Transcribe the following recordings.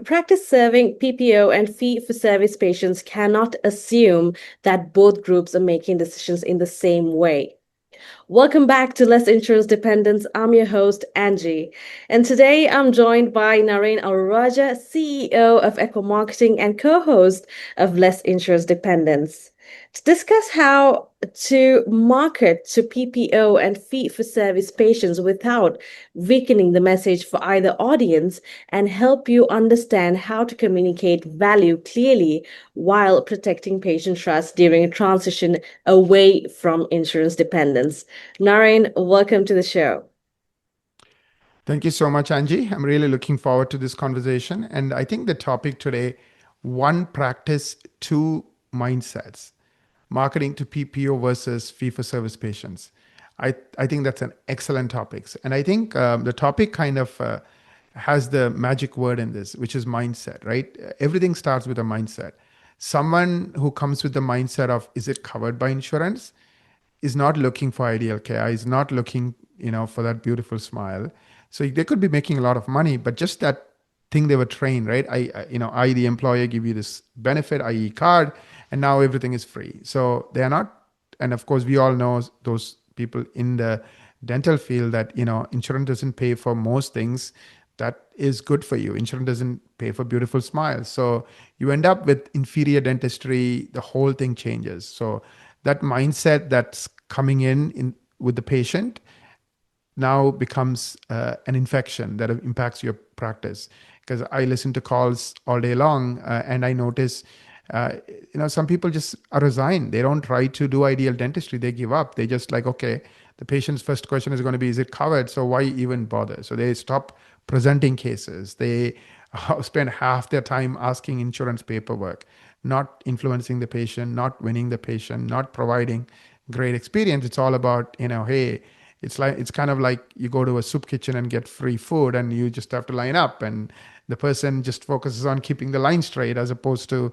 practice serving PPO and fee-for-service patients cannot assume that both groups are making decisions in the same way. Welcome back to Less Insurance Dependence. I'm your host, Angie. And today I'm joined by Naren Arulrajah, CEO of Ekwa Marketing and co-host of Less Insurance Dependence, to discuss how to market to PPO and fee-for-service patients without weakening the message for either audience and help you understand how to communicate value clearly while protecting patient trust during a transition away from insurance dependence. Naren, welcome to the show. Thank you so much, Angie. I'm really looking forward to this conversation. And I think the topic today, one practice, two mindsets, marketing to PPO versus fee-for-service patients. I think that's an excellent topic. And I think the topic kind of has the magic word in this, which is mindset, right? Everything starts with a mindset. Someone who comes with the mindset of, is it covered by insurance, is not looking for ideal care, is not looking, for that beautiful smile. So they could be making a lot of money, but just that thing they were trained, right? I, the employer, give you this benefit, i.e. card, and now everything is free. So they are not, and of course, we all know those people in the dental field that, insurance doesn't pay for most things that is good for you. Insurance doesn't pay for beautiful smiles. So you end up with inferior dentistry, the whole thing changes. So that mindset that's coming in with the patient now becomes an infection that impacts your practice. Because I listen to calls all day long and I notice, some people just are resigned. They don't try to do ideal dentistry. They give up. They just like, okay, the patient's first question is going to be, is it covered? So why even bother? So they stop presenting cases. They spend half their time asking insurance paperwork, not influencing the patient, not winning the patient, not providing great experience. It's all about, hey, it's kind of like you go to a soup kitchen and get free food and you just have to line up, and the person just focuses on keeping the line straight as opposed to,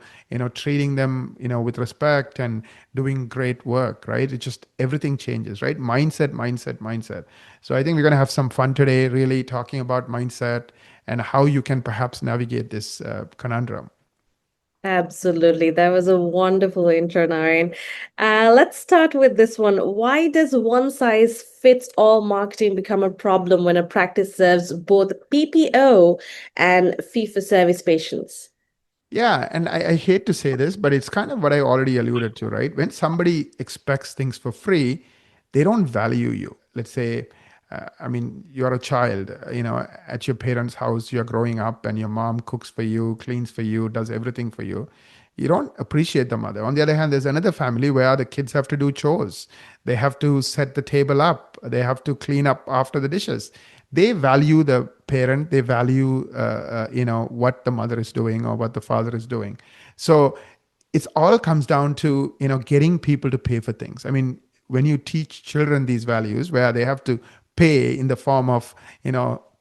treating them, with respect and doing great work, right? It just, everything changes, right? Mindset. So I think we're going to have some fun today, really talking about mindset and how you can perhaps navigate this conundrum. Absolutely. That was a wonderful intro, Naren. Let's start with this one. Why does one size fits all marketing become a problem when a practice serves both PPO and fee-for-service patients? Yeah, and I hate to say this, but it's kind of what I already alluded to, right? When somebody expects things for free, they don't value you. Let's say, you're a child, at your parents' house, you're growing up and your mom cooks for you, cleans for you, does everything for you. You don't appreciate the mother. On the other hand, there's another family where the kids have to do chores. They have to set the table up. They have to clean up after the dishes. They value the parent. They value, what the mother is doing or what the father is doing. So it's all comes down to, getting people to pay for things. I mean, when you teach children these values where they have to pay in the form of,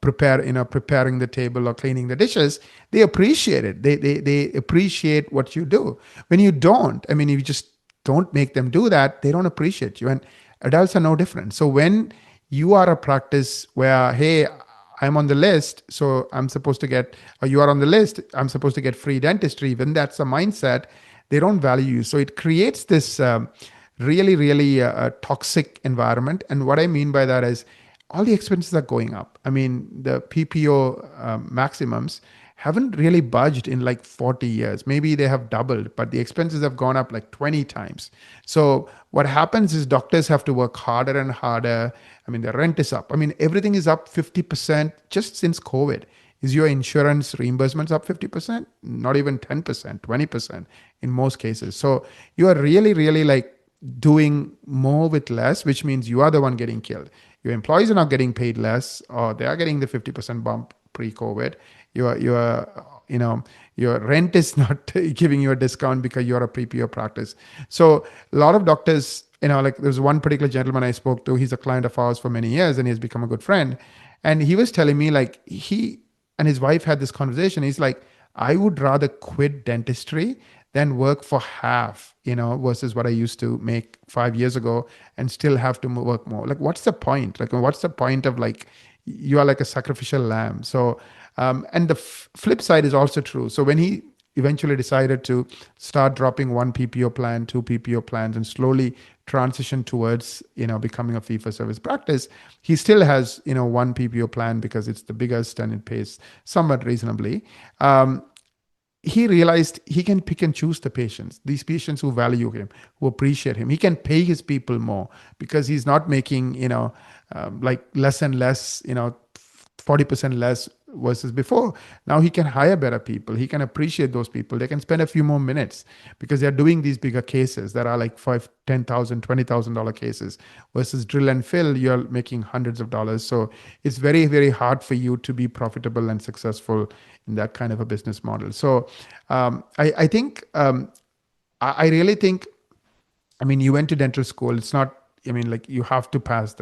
preparing the table or cleaning the dishes, they appreciate it. They appreciate what you do. When you don't, if you just don't make them do that, they don't appreciate you. And adults are no different. So when you are a practice where, hey, I'm on the list, so I'm supposed to get, or you are on the list, I'm supposed to get free dentistry, when that's a mindset, they don't value you. So it creates this really toxic environment. And what I mean by that is all the expenses are going up. The PPO maximums haven't really budged in like 40 years. Maybe they have doubled, but the expenses have gone up like 20 times. So what happens is doctors have to work harder and harder. The rent is up. Everything is up 50% just since COVID. Is your insurance reimbursements up 50%? Not even 10%, 20% in most cases. So you are really like doing more with less, which means you are the one getting killed. Your employees are not getting paid less, or they are getting the 50% bump pre-COVID. Your rent is not giving you a discount because you're a PPO practice. So a lot of doctors, like there's one particular gentleman I spoke to, he's a client of ours for many years and he's become a good friend. And he was telling me, like, he and his wife had this conversation. He's like, I would rather quit dentistry than work for half, versus what I used to make 5 years ago and still have to work more. Like, what's the point? Like, what's the point of, like, you are like a sacrificial lamb. So And the flip side is also true. So when he eventually decided to start dropping one PPO plan, two PPO plans, and slowly transition towards becoming a fee for service practice, he still has one PPO plan because it's the biggest and it pays somewhat reasonably. He realized he can pick and choose the patients, these patients who value him, who appreciate him. He can pay his people more because he's not making like less and less, 40% less versus before. Now he can hire better people. He can appreciate those people. They can spend a few more minutes because they're doing these bigger cases that are like $5,000, $10,000, $20,000 cases versus drill and fill. You're making hundreds of dollars. So it's very, very hard for you to be profitable and successful in that kind of a business model. So I think, I really think, I mean, you went to dental school. It's not, I mean, like you have to pass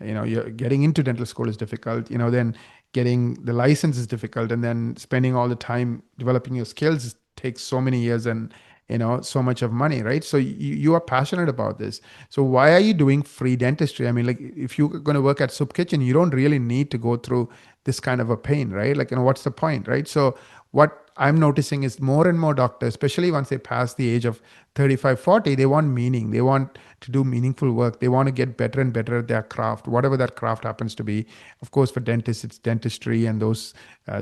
you're getting into dental school is difficult, then getting the license is difficult. And then spending all the time developing your skills takes so many years and, so much of money, right? So you are passionate about this. So why are you doing free dentistry? I mean, like if you're going to work at soup kitchen, you don't really need to go through this kind of a pain, right? Like, what's the point, right? So what I'm noticing is more and more doctors, especially once they pass the age of 35, 40, they want meaning. They want to do meaningful work. They want to get better and better at their craft, whatever that craft happens to be. Of course, for dentists, it's dentistry and those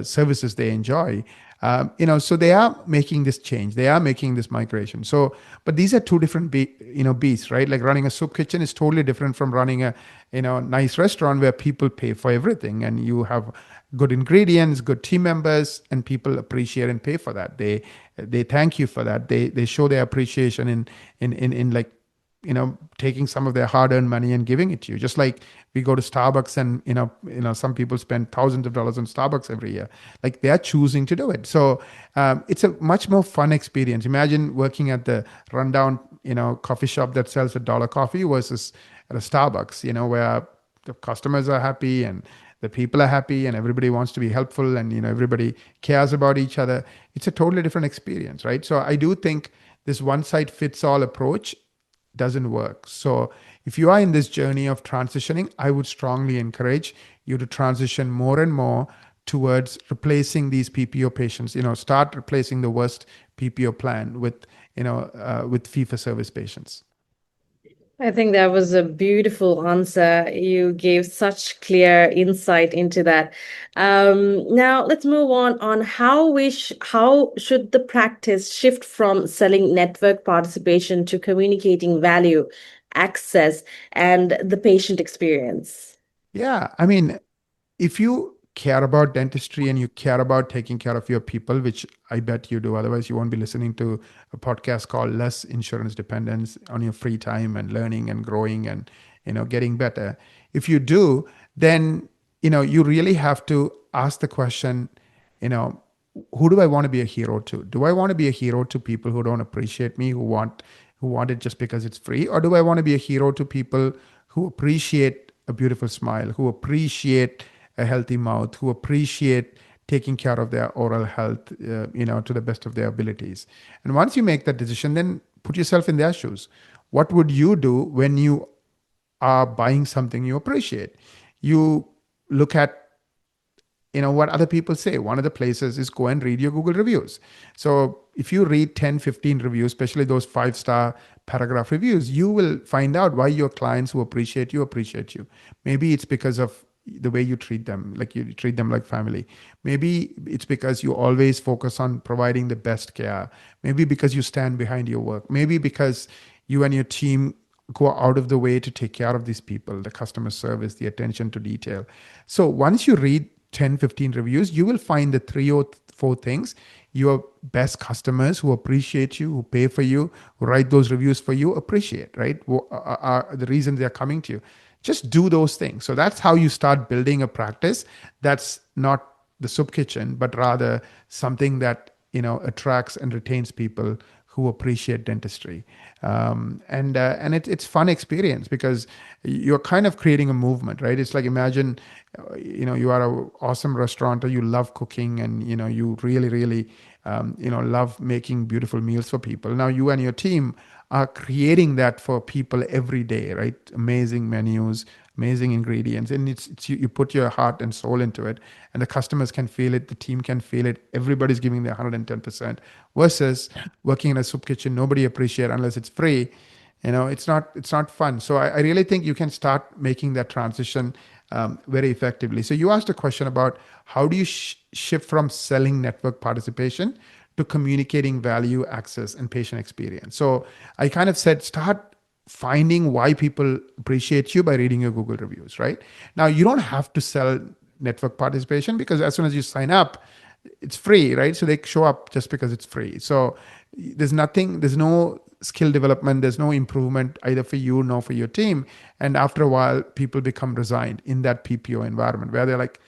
services they enjoy. So they are making this change. They are making this migration. So, but these are two different, beasts, right? Like running a soup kitchen is totally different from running a, nice restaurant where people pay for everything and you have good ingredients, good team members, and people appreciate and pay for that. They thank you for that. They show their appreciation in like taking some of their hard-earned money and giving it to you. Just like we go to Starbucks and some people spend thousands of dollars on Starbucks every year. Like they are choosing to do it. So it's a much more fun experience. Imagine working at the rundown coffee shop that sells $1 coffee versus at a Starbucks, where the customers are happy and the people are happy and everybody wants to be helpful and everybody cares about each other. It's a totally different experience, right? So I do think this one size fits all approach doesn't work. So if you are in this journey of transitioning, I would strongly encourage you to transition more and more towards replacing these PPO patients. Start replacing the worst PPO plan with with fee for service patients. I think that was a beautiful answer. You gave such clear insight into that. Now let's move on how should the practice shift from selling network participation to communicating value, access, and the patient experience? Yeah, I mean, if you care about dentistry and you care about taking care of your people, which I bet you do, otherwise you won't be listening to a podcast called Less Insurance Dependence on your free time and learning and growing and getting better. If you do, then you really have to ask the question, you know, who do I want to be a hero to? Do I want to be a hero to people who don't appreciate me, who want it just because it's free, or do I want to be a hero to people who appreciate a beautiful smile, who appreciate a healthy mouth, who appreciate taking care of their oral health, to the best of their abilities. And once you make that decision, then put yourself in their shoes. What would you do when you are buying something you appreciate? You look at what other people say. One of the places is go and read your Google reviews. So if you read 10, 15 reviews, especially those 5-star paragraph reviews, you will find out why your clients who appreciate you appreciate you. Maybe it's because of the way you treat them, like you treat them like family. Maybe it's because you always focus on providing the best care. Maybe because you stand behind your work. Maybe because you and your team go out of the way to take care of these people, the customer service, the attention to detail. So once you read 10, 15 reviews, you will find the 3 or 4 things your best customers who appreciate you, who pay for you, who write those reviews for you, appreciate, right? Are the reasons they're coming to you. Just do those things. So that's how you start building a practice that's not the soup kitchen, but rather something that attracts and retains people who appreciate dentistry. And it's fun experience because you're kind of creating a movement, right? It's like, imagine, you are an awesome restaurateur, you love cooking, and you really, really, love making beautiful meals for people. Now you and your team are creating that for people every day, right? Amazing menus, amazing ingredients, and it's you put your heart and soul into it, and the customers can feel it, the team can feel it, everybody's giving their 110%, versus working in a soup kitchen nobody appreciate unless it's free. It's not fun. So I really think you can start making that transition very effectively. So you asked a question about how do you shift from selling network participation to communicating value, access, and patient experience. So I kind of said, start finding why people appreciate you by reading your Google reviews, right? Now, you don't have to sell network participation, because as soon as you sign up, it's free, right? So they show up just because it's free. So there's no skill development, there's no improvement either for you nor for your team. And after a while, people become resigned in that PPO environment where they're like,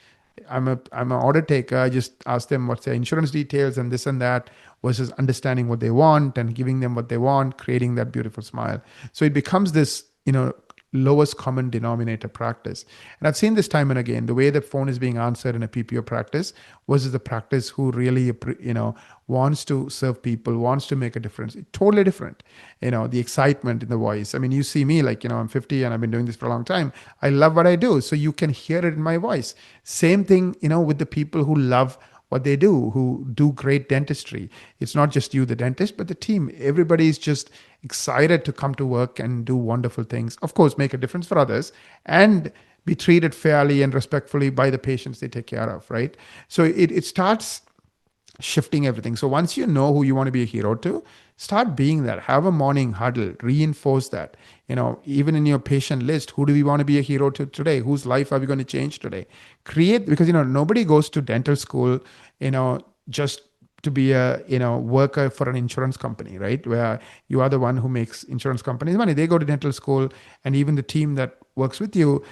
I'm an order taker. I just ask them what's their insurance details and this and that, versus understanding what they want and giving them what they want, creating that beautiful smile. So it becomes this, lowest common denominator practice. And I've seen this time and again, the way that phone is being answered in a PPO practice versus the practice who really, wants to serve people, wants to make a difference. It's totally different. The excitement in the voice. I mean, you see me like, I'm 50 and I've been doing this for a long time. I love what I do. So you can hear it in my voice. Same thing, with the people who love what they do, who do great dentistry. It's not just you, the dentist, but the team. Everybody's just excited to come to work and do wonderful things. Of course, make a difference for others and be treated fairly and respectfully by the patients they take care of, right? So it starts shifting everything. So once you know who you want to be a hero to, start being that. Have a morning huddle, reinforce that. Even in your patient list, who do we want to be a hero to today? Whose life are we going to change today? Create, because nobody goes to dental school, just to be a worker for an insurance company, right? Where you are the one who makes insurance companies money. They go to dental school, and even the team that works with you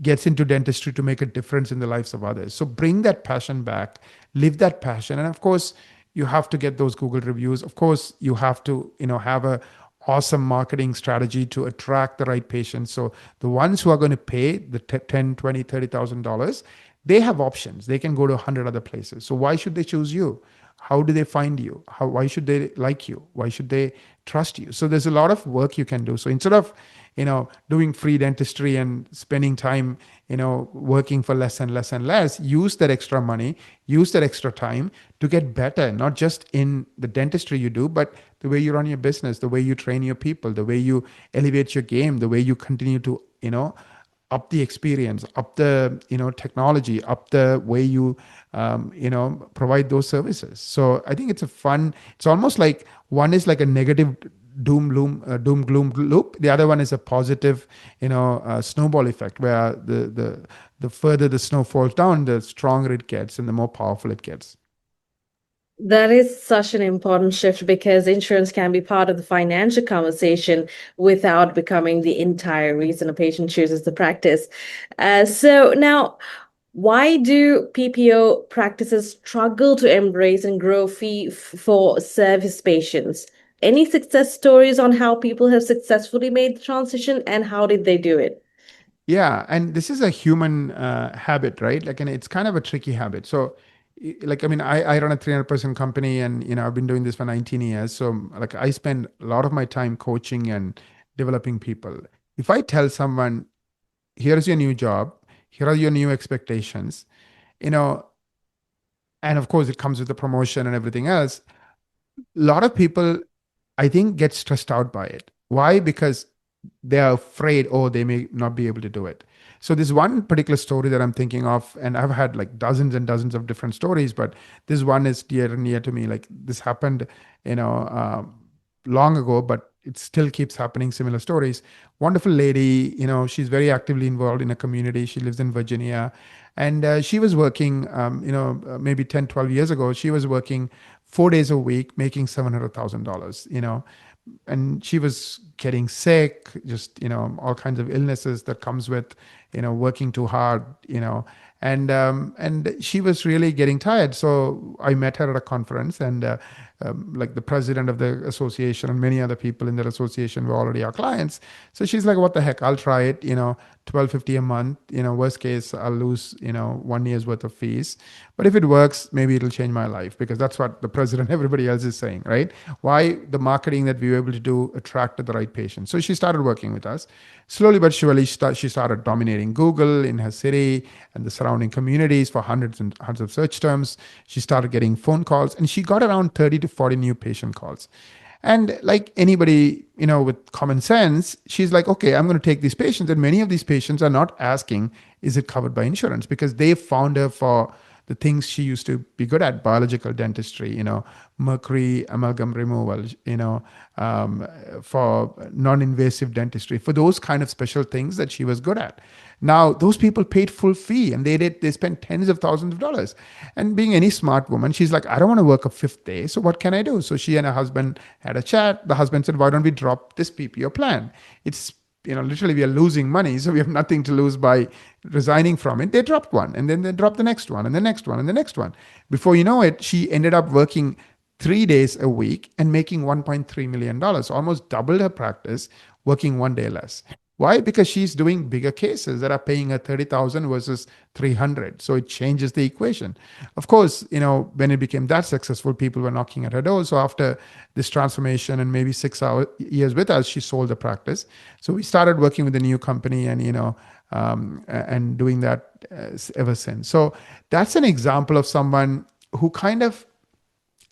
gets into dentistry to make a difference in the lives of others. So bring that passion back, live that passion. And of course, you have to get those Google reviews. Of course, you have to, have a awesome marketing strategy to attract the right patients. So the ones who are going to pay the 10, 20, $30,000, they have options. They can go to 100 other places. So why should they choose you? How do they find you? Why should they like you? Why should they trust you? So there's a lot of work you can do. So instead of, doing free dentistry and spending time, working for less and less and less, use that extra money, use that extra time to get better, not just in the dentistry you do, but the way you run your business, the way you train your people, the way you elevate your game, the way you continue to, up the experience, up the technology, up the way you provide those services. So I think it's almost like one is like a negative doom gloom loop. The other one is a positive snowball effect, where the further the snow falls down, the stronger it gets and the more powerful it gets. That is such an important shift, because insurance can be part of the financial conversation without becoming the entire reason a patient chooses the practice. So now, why do PPO practices struggle to embrace and grow fee for service patients? Any success stories on how people have successfully made the transition, and how did they do it? Yeah, and this is a human habit, right? Like, and it's kind of a tricky habit. So, like, I mean, I run a 300-person company, and I've been doing this for 19 years. So, like, I spend a lot of my time coaching and developing people. If I tell someone, here's your new job, here are your new expectations, you know, and of course, it comes with the promotion and everything else. A lot of people, I think, get stressed out by it. Why? Because they are afraid, oh, they may not be able to do it. So this one particular story that I'm thinking of, and I've had like dozens and dozens of different stories, but this one is dear and near to me. Like, this happened, you know, long ago, but it still keeps happening. Similar stories. Wonderful lady, she's very actively involved in a community. She lives in Virginia, and she was working, maybe 10, 12 years ago. She was working 4 days a week, making $700,000. And she was getting sick, just all kinds of illnesses that comes with working too hard. and she was really getting tired. So I met her at a conference, and like the president of the association and many other people in that association were already our clients. So she's like, "What the heck? I'll try it. 1250 a month. Worst case, I'll lose 1 year's worth of fees, but if it works, maybe it'll change my life, because that's what the president, everybody else is saying, right? Why the marketing that we were able to do attracted the right patient. So she started working with us. Slowly but surely, she started dominating Google in her city and the surrounding communities for hundreds and hundreds of search terms. She started getting phone calls, and she got around 30 to 40 new patient calls. And like anybody, with common sense, she's like, okay, I'm going to take these patients. And many of these patients are not asking, is it covered by insurance? Because they found her for the things she used to be good at: biological dentistry, mercury amalgam removal, for non-invasive dentistry, for those kind of special things that she was good at. Now, those people paid full fee, and they spent tens of thousands of dollars. And being any smart woman, she's like, I don't want to work a fifth day. So what can I do? So she and her husband had a chat. The husband said, why don't we drop this PPO plan? It's literally we are losing money, so we have nothing to lose by resigning from it. They dropped one, and then they dropped the next one, and the next one, and the next one. Before you know it, she ended up working 3 days a week and making $1.3 million, almost doubled her practice, working 1 day less. Why? Because she's doing bigger cases that are paying her 30,000 versus 300. So it changes the equation. Of course, when it became that successful, people were knocking at her door. So after this transformation and maybe 6 years with us, she sold the practice. So we started working with a new company, and doing that ever since. So that's an example of someone who kind of,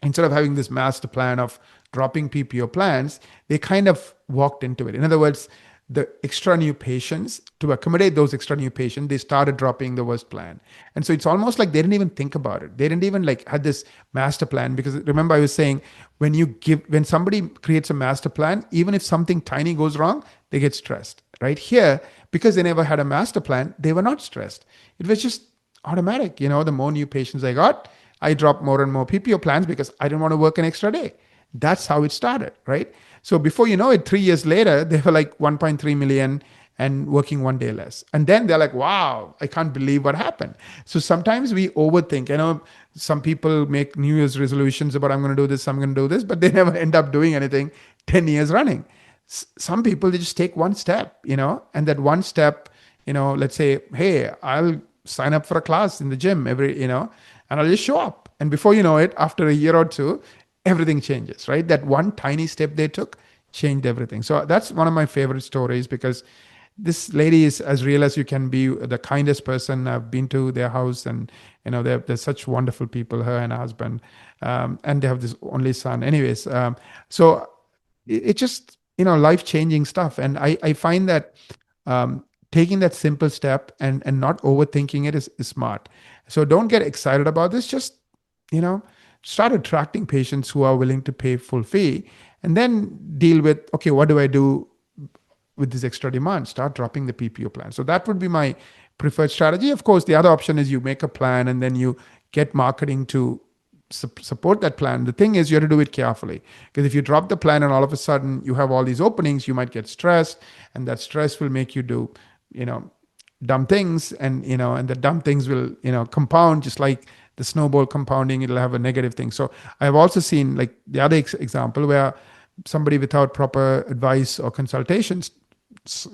instead of having this master plan of dropping PPO plans, they kind of walked into it. In other words, the extra new patients, to accommodate those extra new patients, they started dropping the worst plan. And so it's almost like they didn't even think about it. They didn't even had this master plan, because remember I was saying, when somebody creates a master plan, even if something tiny goes wrong, they get stressed. Right here, because they never had a master plan, they were not stressed. It was just automatic. The more new patients I got, I dropped more and more PPO plans because I didn't want to work an extra day. That's how it started, right? So before you know it, 3 years later, they were like 1.3 million and working 1 day less. And then they're like, wow, I can't believe what happened. So sometimes we overthink. Some people make New Year's resolutions about, I'm going to do this, I'm going to do this, but they never end up doing anything 10 years running. Some people, they just take one step, and that one step, let's say, hey, I'll sign up for a class in the gym and I'll just show up. And before you know it, after a year or two, everything changes, right? That one tiny step they took changed everything. So that's one of my favorite stories, because this lady is as real as you can be, the kindest person. I've been to their house, and they're such wonderful people, her and her husband, and they have this only son. Anyways, so it just life-changing stuff. And I find that taking that simple step and not overthinking it is smart. So don't get excited about this. Just start attracting patients who are willing to pay full fee, and then deal with, okay, what do I do with this extra demand? Start dropping the PPO plan. So that would be my preferred strategy. Of course, the other option is you make a plan and then you get marketing to support that plan. The thing is, you have to do it carefully, because if you drop the plan and all of a sudden you have all these openings, you might get stressed, and that stress will make you do dumb things, and and the dumb things will compound, just like the snowball compounding. It'll have a negative thing. So I've also seen, like, the other example where somebody without proper advice or consultations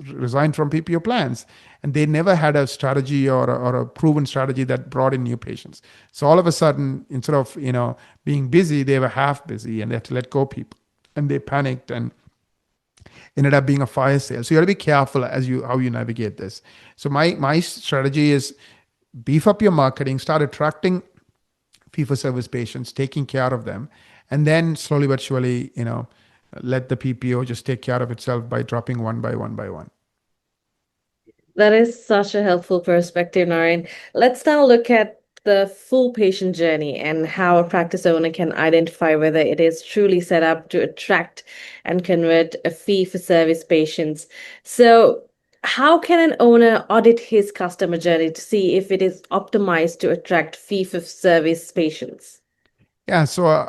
resigned from PPO plans, and they never had a strategy or a proven strategy that brought in new patients. So all of a sudden, instead of being busy, they were half busy, and they had to let go people, and they panicked and ended up being a fire sale. So you got to be careful how you navigate this. So my strategy is beef up your marketing, start attracting fee-for-service patients, taking care of them, and then slowly but surely, let the PPO just take care of itself by dropping one by one by one. That is such a helpful perspective, Naren. Let's now look at the full patient journey and how a practice owner can identify whether it is truly set up to attract and convert a fee-for-service patients. So, how can an owner audit his customer journey to see if it is optimized to attract fee-for-service patients? Yeah. So,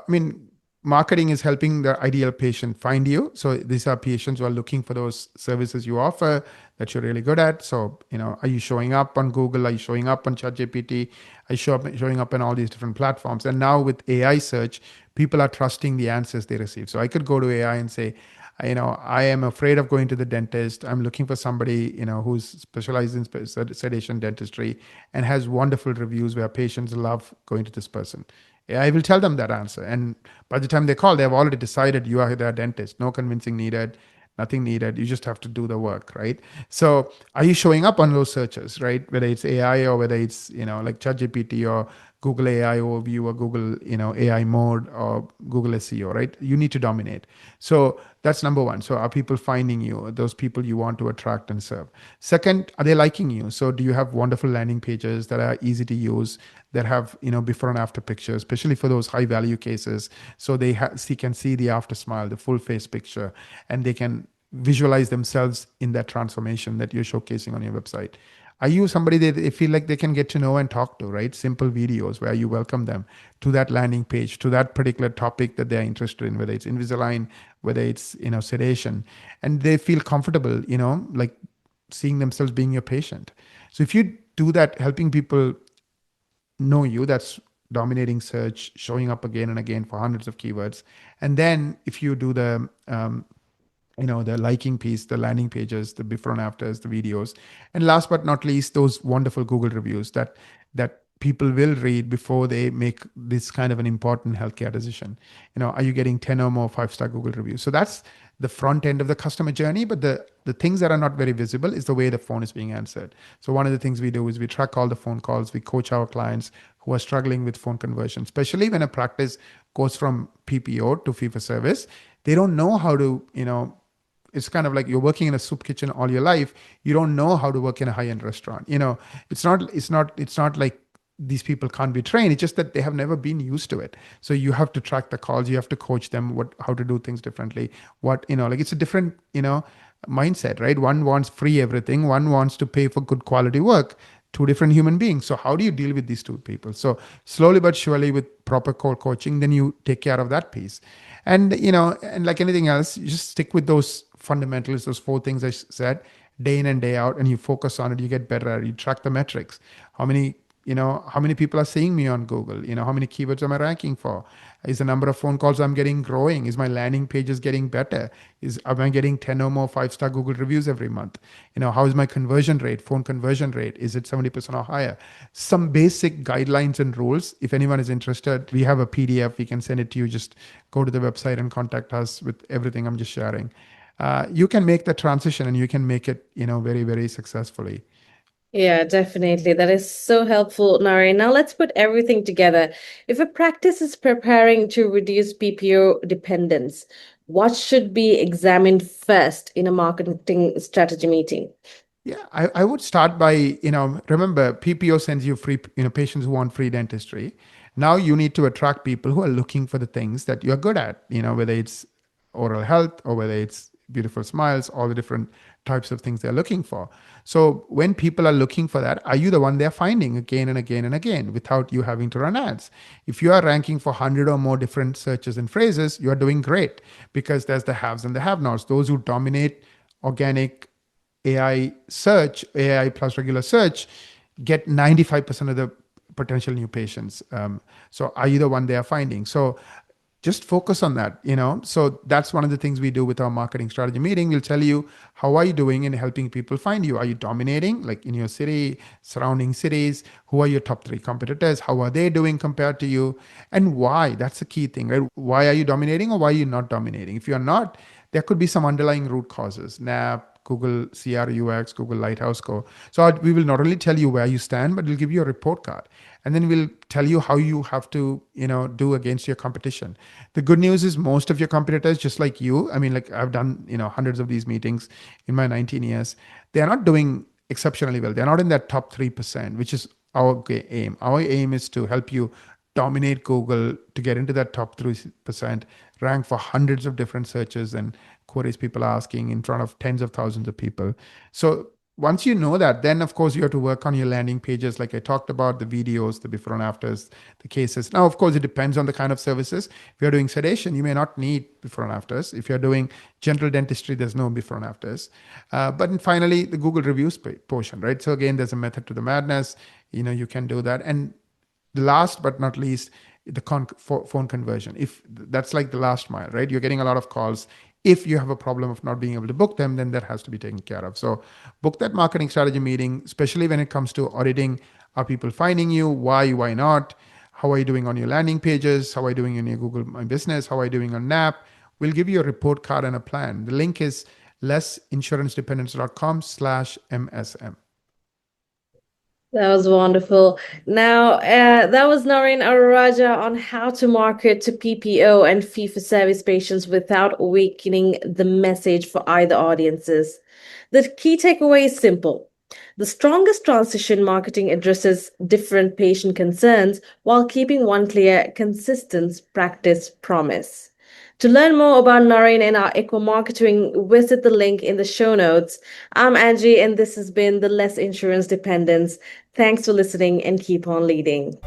marketing is helping the ideal patient find you. So these are patients who are looking for those services you offer that you're really good at. So, are you showing up on Google? Are you showing up on ChatGPT? Are you showing up on all these different platforms? And now with AI search, people are trusting the answers they receive. So I could go to AI and say, I am afraid of going to the dentist. I'm looking for somebody, who's specialized in sedation dentistry and has wonderful reviews where patients love going to this person. I will tell them that answer. And by the time they call, they have already decided you are their dentist. No convincing needed, nothing needed. You just have to do the work, right? So are you showing up on those searches, right? Whether it's AI or whether it's, like ChatGPT or Google AI overview or Google, AI mode or Google SEO, right? You need to dominate. So that's number one. So are people finding you, those people you want to attract and serve? Second, are they liking you? So do you have wonderful landing pages that are easy to use, that have before and after pictures, especially for those high value cases, so they can see the after smile, the full face picture, and they can visualize themselves in that transformation that you're showcasing on your website. Are you somebody that they feel like they can get to know and talk to, right? Simple videos where you welcome them to that landing page, to that particular topic that they're interested in, whether it's Invisalign, whether it's sedation, and they feel comfortable, like seeing themselves being your patient. So if you do that, helping people know you, that's dominating search, showing up again and again for hundreds of keywords. And then if you do the liking piece, the landing pages, the before and afters, the videos, and last but not least, those wonderful Google reviews that people will read before they make this kind of an important healthcare decision. Are you getting 10 or more 5-star Google reviews? So that's the front end of the customer journey, but the things that are not very visible is the way the phone is being answered. So one of the things we do is we track all the phone calls. We coach our clients who are struggling with phone conversion, especially when a practice goes from PPO to fee for service. They don't know how to, it's kind of like you're working in a soup kitchen all your life. You don't know how to work in a high-end restaurant. It's not like these people can't be trained. It's just that they have never been used to it. So you have to track the calls. You have to coach them how to do things differently. Like it's a different, mindset, right? One wants free everything. One wants to pay for good quality work. Two different human beings. So how do you deal with these two people? So slowly but surely with proper call coaching, then you take care of that piece. And like anything else, you just stick with those fundamentals, those 4 things I said, day in and day out, and you focus on it. You get better at it. You track the metrics. How many people are seeing me on Google? How many keywords am I ranking for? Is the number of phone calls I'm getting growing? Is my landing pages getting better? Am I getting 10 or more 5-star Google reviews every month? How is my conversion rate, phone conversion rate? Is it 70% or higher? Some basic guidelines and rules. If anyone is interested, we have a PDF. We can send it to you. Just go to the website and contact us with everything I'm just sharing. You can make the transition and you can make it, very, very successfully. Yeah, definitely. That is so helpful, Naren. Now let's put everything together. If a practice is preparing to reduce PPO dependence, what should be examined first in a marketing strategy meeting? Yeah, I would start by, remember PPO sends you free, patients who want free dentistry. Now you need to attract people who are looking for the things that you're good at, whether it's oral health or whether it's beautiful smiles, all the different types of things they're looking for. So when people are looking for that, are you the one they're finding again and again and again without you having to run ads? If you are ranking for 100 or more different searches and phrases, you're doing great, because there's the haves and the have-nots, those who dominate organic AI search, AI plus regular search, get 95% of the potential new patients. So are you the one they are finding? So just focus on that, So that's one of the things we do with our marketing strategy meeting. We'll tell you, how are you doing in helping people find you? Are you dominating, like in your city, surrounding cities? Who are your top 3 competitors? How are they doing compared to you? And why? That's the key thing, right? Why are you dominating or why are you not dominating? If you're not, there could be some underlying root causes. Google CRUX, Google Lighthouse Co. So we will not only tell you where you stand, but we'll give you a report card. And then we'll tell you how you have to, do against your competition. The good news is most of your competitors, just like you, I mean, like I've done, hundreds of these meetings in my 19 years, they're not doing exceptionally well. They're not in that top 3%, which is our aim. Our aim is to help you dominate Google, to get into that top 3%, rank for hundreds of different searches and queries people are asking in front of tens of thousands of people. So once you know that, then of course you have to work on your landing pages, like I talked about, the videos, the before and afters, the cases. Now, of course, it depends on the kind of services. If you're doing sedation, you may not need before and afters. If you're doing general dentistry, there's no before and afters. But then finally, the Google reviews portion, right? So again, there's a method to the madness. You can do that. And the last but not least, the phone conversion. If that's like the last mile, right? You're getting a lot of calls. If you have a problem of not being able to book them, then that has to be taken care of. So book that marketing strategy meeting, especially when it comes to auditing. Are people finding you? Why not? How are you doing on your landing pages? How are you doing in your Google My Business? How are you doing on NAP? We'll give you a report card and a plan. The link is lessinsurancedependence.com/MSM. That was wonderful. Now, that was Naren Arulrajah on how to market to PPO and fee-for-service patients without weakening the message for either audiences. The key takeaway is simple. The strongest transition marketing addresses different patient concerns while keeping one clear, consistent practice promise. To learn more about Naren and our Ekwa Marketing, visit the link in the show notes. I'm Angie, and this has been the Less Insurance Dependence. Thanks for listening and keep on leading.